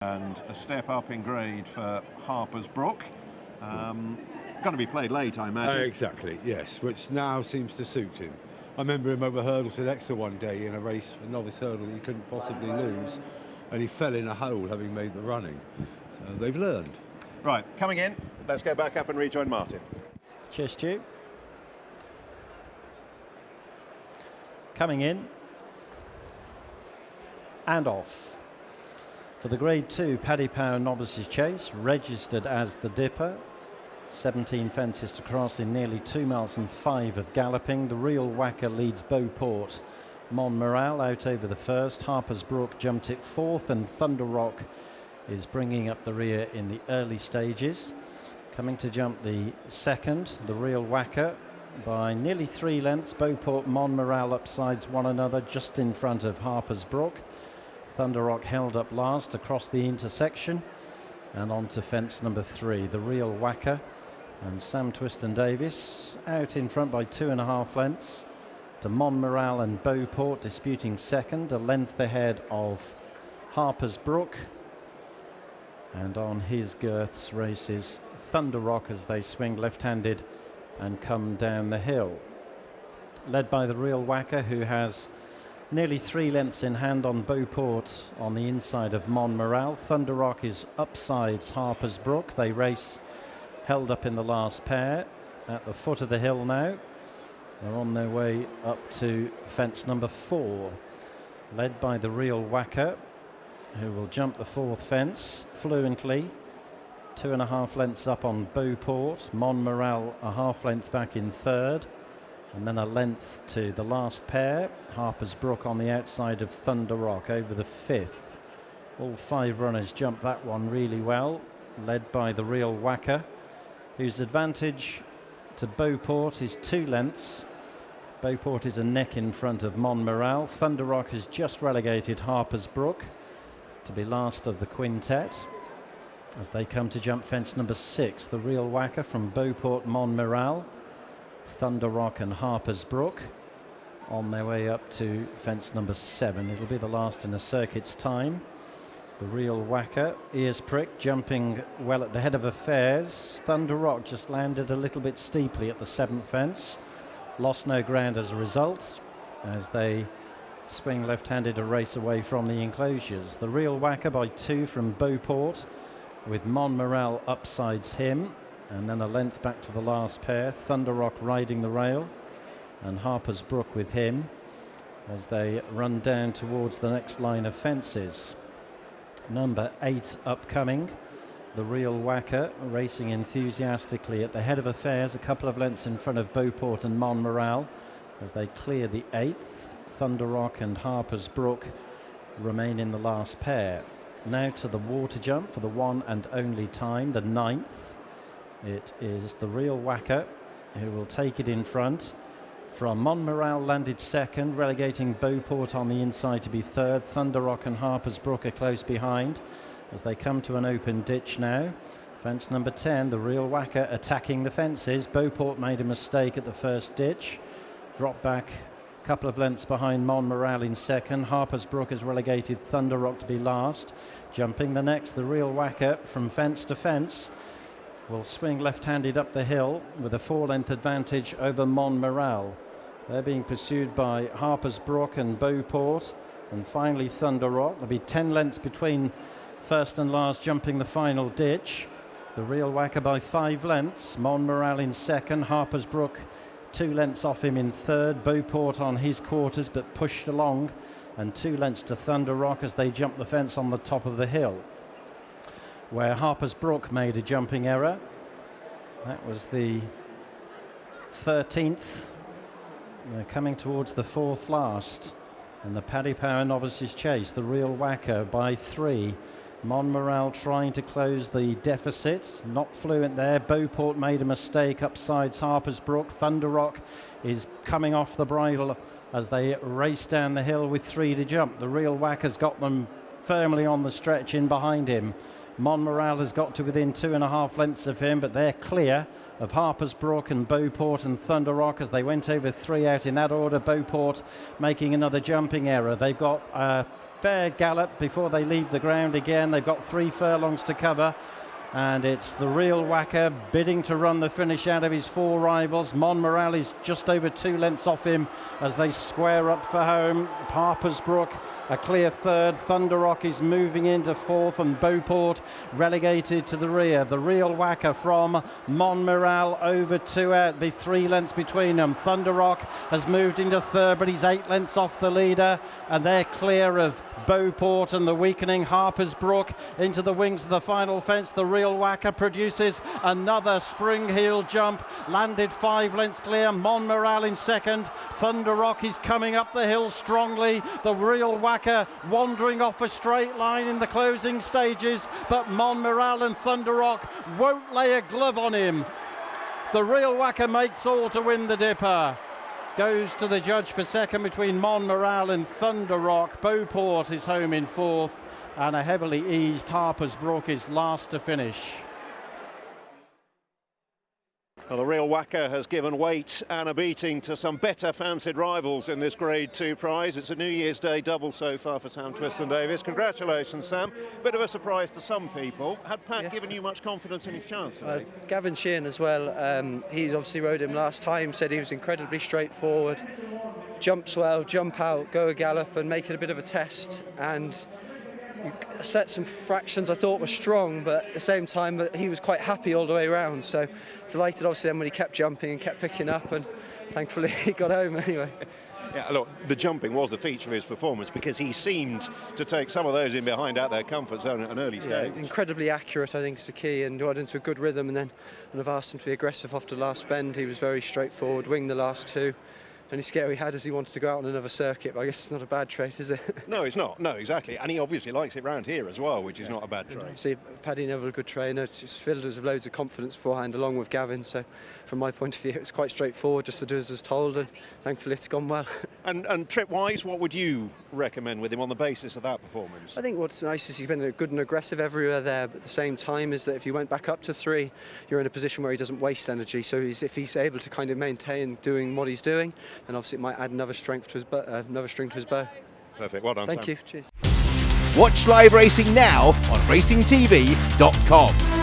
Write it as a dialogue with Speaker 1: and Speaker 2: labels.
Speaker 1: And a step up in grade for Harper's Brook. Going to be played late, I imagine.
Speaker 2: Exactly, yes, which now seems to suit him. I remember him over hurdle to Exeter one day in a race, a novice hurdle that he couldn't possibly lose, and he fell in a hole having made the running. So they've learned.
Speaker 1: Right, coming in. Let's go back up and rejoin Martin.
Speaker 3: Cheers, Stu. Coming in and off. For the Grade 2 Paddy Power Novices Chase, registered as the Dipper. 17 fences to cross in nearly 2 miles and 5 of galloping. The Real Whacker leads Beauport. Monmiral out over the first. Harper's Brook jumped it fourth, and Thunder Rock is bringing up the rear in the early stages. Coming to jump the second, the Real Whacker by nearly 3 lengths. Beauport, Monmiral upsides one another just in front of Harper's Brook. Thunder Rock held up last across the intersection and on to fence number 3, the Real Whacker. And Sam Twiston-Davies out in front by 2.5 lengths to Monmiral and Beauport disputing second, a length ahead of Harper's Brook. And on his girths races Thunder Rock as they swing left-handed and come down the hill. Led by the Real Whacker, who has nearly 3 lengths in hand on Beauport on the inside of Monmiral. Thunder Rock is upsides Harper's Brook. They race held up in the last pair at the foot of the hill now. They're on their way up to fence number 4. Led by the Real Whacker, who will jump the 4th fence fluently. 2.5 lengths up on Beauport. Monmiral a half length back in third. And then a length to the last pair. Harper's Brook on the outside of Thunder Rock over the 5th. All 5 runners jump that one really well, led by the Real Whacker, whose advantage to Beauport is 2 lengths. Beauport is a neck in front of Monmiral. Thunder Rock has just relegated Harper's Brook to be last of the quintet as they come to jump fence number 6. The Real Whacker from Beauport, Monmiral, Thunder Rock and Harper's Brook on their way up to fence number 7. It'll be the last in a circuit's time. The Real Whacker, ears pricked, jumping well at the head of affairs. Thunder Rock just landed a little bit steeply at the 7th fence. Lost no ground as a result as they swing left-handed a race away from the enclosures. The Real Whacker by 2 from Beauport, with Monmiral upsides him. And then a length back to the last pair. Thunder Rock riding the rail and Harper's Brook with him as they run down towards the next line of fences. Number 8 upcoming, the Real Whacker, racing enthusiastically at the head of affairs, a couple of lengths in front of Beauport and Monmiral as they clear the 8th. Thunder Rock and Harper's Brook remain in the last pair. Now to the water jump for the one and only time, the 9th. It is the Real Whacker who will take it in front. From Monmiral landed second, relegating Beauport on the inside to be third. Thunder Rock and Harper's Brook are close behind as they come to an open ditch now. Fence number 10, the Real Whacker attacking the fences. Beauport made a mistake at the first ditch. Dropped back a couple of lengths behind Monmiral in second. Harper's Brook has relegated Thunder Rock to be last. Jumping the next, the Real Whacker from fence to fence will swing left-handed up the hill with a 4-length advantage over Monmiral. They're being pursued by Harper's Brook and Beauport, and finally Thunder Rock. There'll be 10 lengths between first and last, jumping the final ditch. The Real Whacker by 5 lengths. Monmiral in second. Harper's Brook 2 lengths off him in third. Beauport on his quarters but pushed along, and 2 lengths to Thunder Rock as they jump the fence on the top of the hill, where Harper's Brook made a jumping error. That was the 13th. They're coming towards the 4th last. And the Paddy Power Novices Chase, the Real Whacker by 3. Monmiral trying to close the deficit. Not fluent there. Beauport made a mistake. Upsides Harper's Brook. Thunder Rock is coming off the bridle as they race down the hill with 3 to jump. The Real Whacker's got them firmly on the stretch in behind him, Monmiral has got to within 2.5 lengths of him, but they're clear of Harper's Brook and Beauport and Thunder Rock as they went over 3 out in that order. Beauport making another jumping error. They've got a fair gallop before they leave the ground again. They've got 3 furlongs to cover. And it's the Real Whacker bidding to run the finish out of his 4 rivals. Monmiral is just over 2 lengths off him as they square up for home. Harper's Brook a clear third. Thunder Rock is moving into 4th, and Beauport relegated to the rear. The Real Whacker from Monmiral over 2 out. Be 3 lengths between them. Thunder Rock has moved into 3rd, but he's 8 lengths off the leader, and they're clear of Beauport and the weakening Harper's Brook into the wings of the final fence. The Real Whacker produces another spring heel jump, landed 5 lengths clear. Monmiral in 2nd. Thunder Rock is coming up the hill strongly. The Real Whacker wandering off a straight line in the closing stages, but Monmiral and Thunder Rock won't lay a glove on him. The Real Whacker makes all to win the Dipper. Goes to the judge for 2nd between Monmiral and Thunder Rock. Beauport is home in 4th, and a heavily eased Harper's Brook is last to finish.
Speaker 1: Well, the Real Whacker has given weight and a beating to some better fancied rivals in this Grade 2 prize. It's a New Year's Day double so far for Sam Twiston-Davies. Congratulations, Sam. Bit of a surprise to some people. Had Pat given you much confidence in his chance today?
Speaker 4: Gavin Sheehan as well. He's obviously rode him last time, said he was incredibly straightforward. Jumps well, jump out, go a gallop and make it a bit of a test. And set some fractions I thought were strong, but at the same time he was quite happy all the way around, so delighted obviously then when he kept jumping and kept picking up, and thankfully he got home anyway.
Speaker 1: Yeah, look, the jumping was a feature of his performance because he seemed to take some of those in behind out their comfort zone at an early stage.
Speaker 4: Yeah, incredibly accurate, I think, is the key, and got into a good rhythm, and then when I've asked him to be aggressive after the last bend, he was very straightforward, winged the last 2. Only scare he had is he wanted to go out on another circuit, but I guess it's not a bad trait, is it? No,
Speaker 1: it's not. No, exactly. And he obviously likes it round here as well, which is not a bad trait.
Speaker 4: Obviously, Paddy Neville, a good trainer, just filled us with loads of confidence beforehand, along with Gavin. So, from my point of view, it's quite straightforward, just to do as told, and thankfully it's gone well.
Speaker 1: And trip-wise, what would you recommend with him on the basis of that performance?
Speaker 4: I think what's nice is he's been good and aggressive everywhere there, but at the same time is that if you went back up to 3, you're in a position where he doesn't waste energy. So if he's able to kind of maintain doing what he's doing, then obviously it might add another string to his bow.
Speaker 1: Perfect. Well done.
Speaker 4: Thank
Speaker 1: Sam.
Speaker 4: you. Cheers.
Speaker 5: Watch live racing now on racingtv.com.